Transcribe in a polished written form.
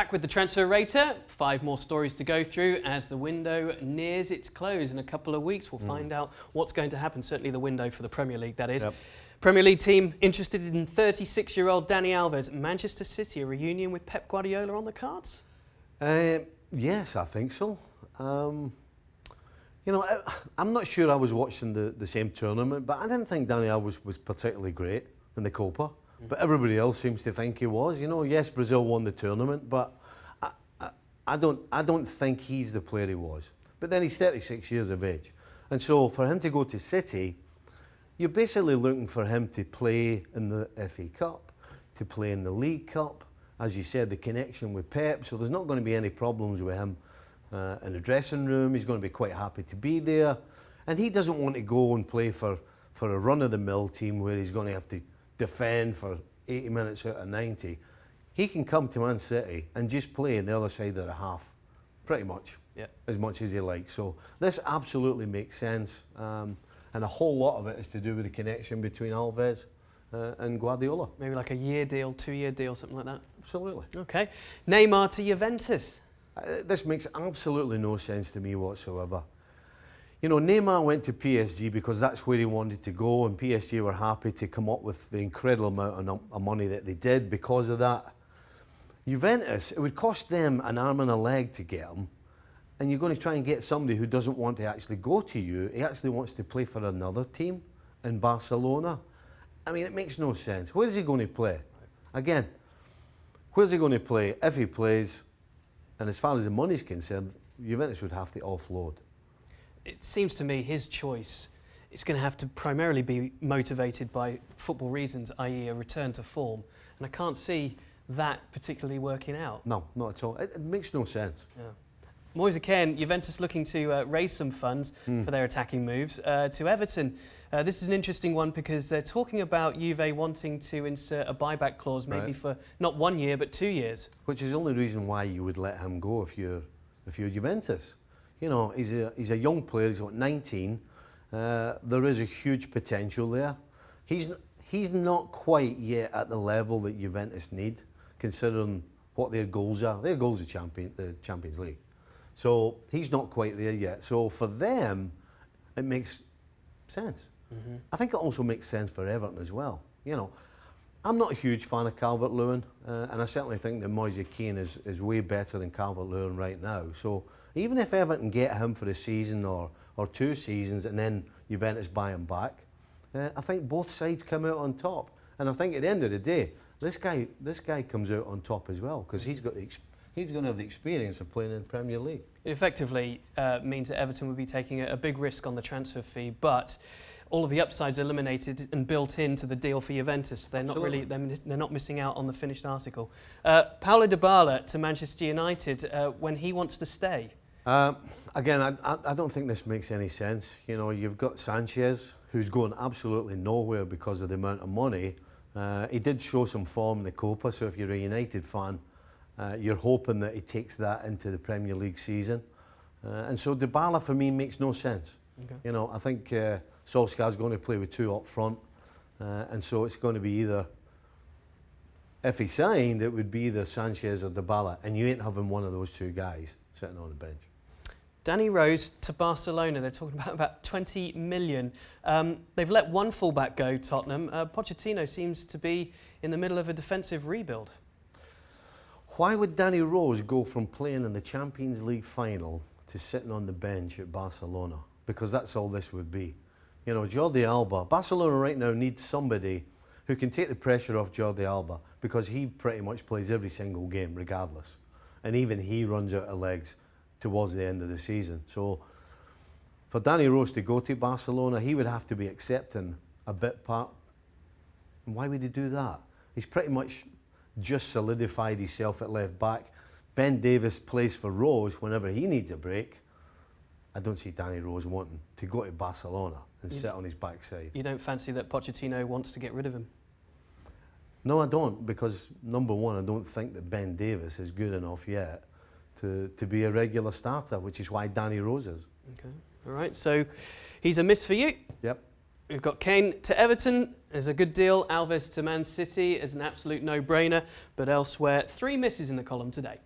Back with the Transfer Rater. 5 more stories to go through as the window nears its close. In a couple of weeks, we'll find out what's going to happen. Certainly the window for the Premier League, that is. Yep. Premier League team interested in 36-year-old Dani Alves. Manchester City, a reunion with Pep Guardiola on the cards? Yes, I think so. I'm not sure I was watching the same tournament, but I didn't think Dani Alves was particularly great in the Copa. But everybody else seems to think he was. Yes, Brazil won the tournament, but I don't think he's the player he was. But then he's 36 years of age. And so for him to go to City, you're basically looking for him to play in the FA Cup, to play in the League Cup. As you said, the connection with Pep, so there's not going to be any problems with him in the dressing room. He's going to be quite happy to be there. And he doesn't want to go and play for a run-of-the-mill team where he's going to have to defend for 80 minutes out of 90. He can come to Man City and just play on the other side of the half, pretty much, as much as he likes. So this absolutely makes sense, and a whole lot of it is to do with the connection between Alves and Guardiola. Maybe like a year deal, 2-year deal, something like that? Absolutely. Okay. Neymar to Juventus. This makes absolutely no sense to me whatsoever. Neymar went to PSG because that's where he wanted to go, and PSG were happy to come up with the incredible amount of money that they did because of that. Juventus, it would cost them an arm and a leg to get him, and you're going to try and get somebody who doesn't want to actually go to you. He actually wants to play for another team in Barcelona. I mean, it makes no sense. Where is he going to play? Again, where's he going to play? If he plays, and as far as the money's concerned, Juventus would have to offload. It seems to me his choice is going to have to primarily be motivated by football reasons, i.e. a return to form. And I can't see that particularly working out. No, not at all. It makes no sense. Yeah. Moise Kean, Juventus looking to raise some funds for their attacking moves. To Everton, this is an interesting one because they're talking about Juve wanting to insert a buyback clause maybe for not 1 year but 2 years. Which is the only reason why you would let him go if you're Juventus. He's a young player, he's 19. There is a huge potential there. He's not quite yet at the level that Juventus need, considering what their goals are. Their goals are the Champions League. So he's not quite there yet. So for them, it makes sense. I think it also makes sense for Everton as well. I'm not a huge fan of Calvert-Lewin, and I certainly think that Moise Kean is way better than Calvert-Lewin right now. So even if Everton get him for a season or 2 seasons and then Juventus buy him back, I think both sides come out on top. And I think at the end of the day, this guy comes out on top as well because he's going to have the experience of playing in the Premier League. It effectively means that Everton would be taking a big risk on the transfer fee, but all of the upsides are eliminated and built into the deal for Juventus. They're they're not missing out on the finished article. Paulo Dybala to Manchester United when he wants to stay. Again, I don't think this makes any sense. You've got Sanchez, who's going absolutely nowhere because of the amount of money. He did show some form in the Copa, so if you're a United fan, you're hoping that he takes that into the Premier League season. And so Dybala, for me, makes no sense. Okay. I think Solskjaer's going to play with 2 up front, and so it's going to be either, if he signed, it would be either Sanchez or Dybala, and you ain't having one of those 2 guys sitting on the bench. Danny Rose to Barcelona. They're talking about 20 million. They've let one fullback go, Tottenham. Pochettino seems to be in the middle of a defensive rebuild. Why would Danny Rose go from playing in the Champions League final to sitting on the bench at Barcelona? Because that's all this would be. Jordi Alba. Barcelona right now needs somebody who can take the pressure off Jordi Alba because he pretty much plays every single game regardless. And even he runs out of legs towards the end of the season. So for Danny Rose to go to Barcelona, he would have to be accepting a bit part. And why would he do that? He's pretty much just solidified himself at left back. Ben Davies plays for Rose whenever he needs a break. I don't see Danny Rose wanting to go to Barcelona and sit on his backside. You don't fancy that Pochettino wants to get rid of him? No, I don't, because number one, I don't think that Ben Davies is good enough yet to be a regular starter, which is why Danny Rose is. Okay, all right, so he's a miss for you. Yep. We've got Kane to Everton as a good deal. Alves to Man City as an absolute no-brainer. But elsewhere, 3 misses in the column today.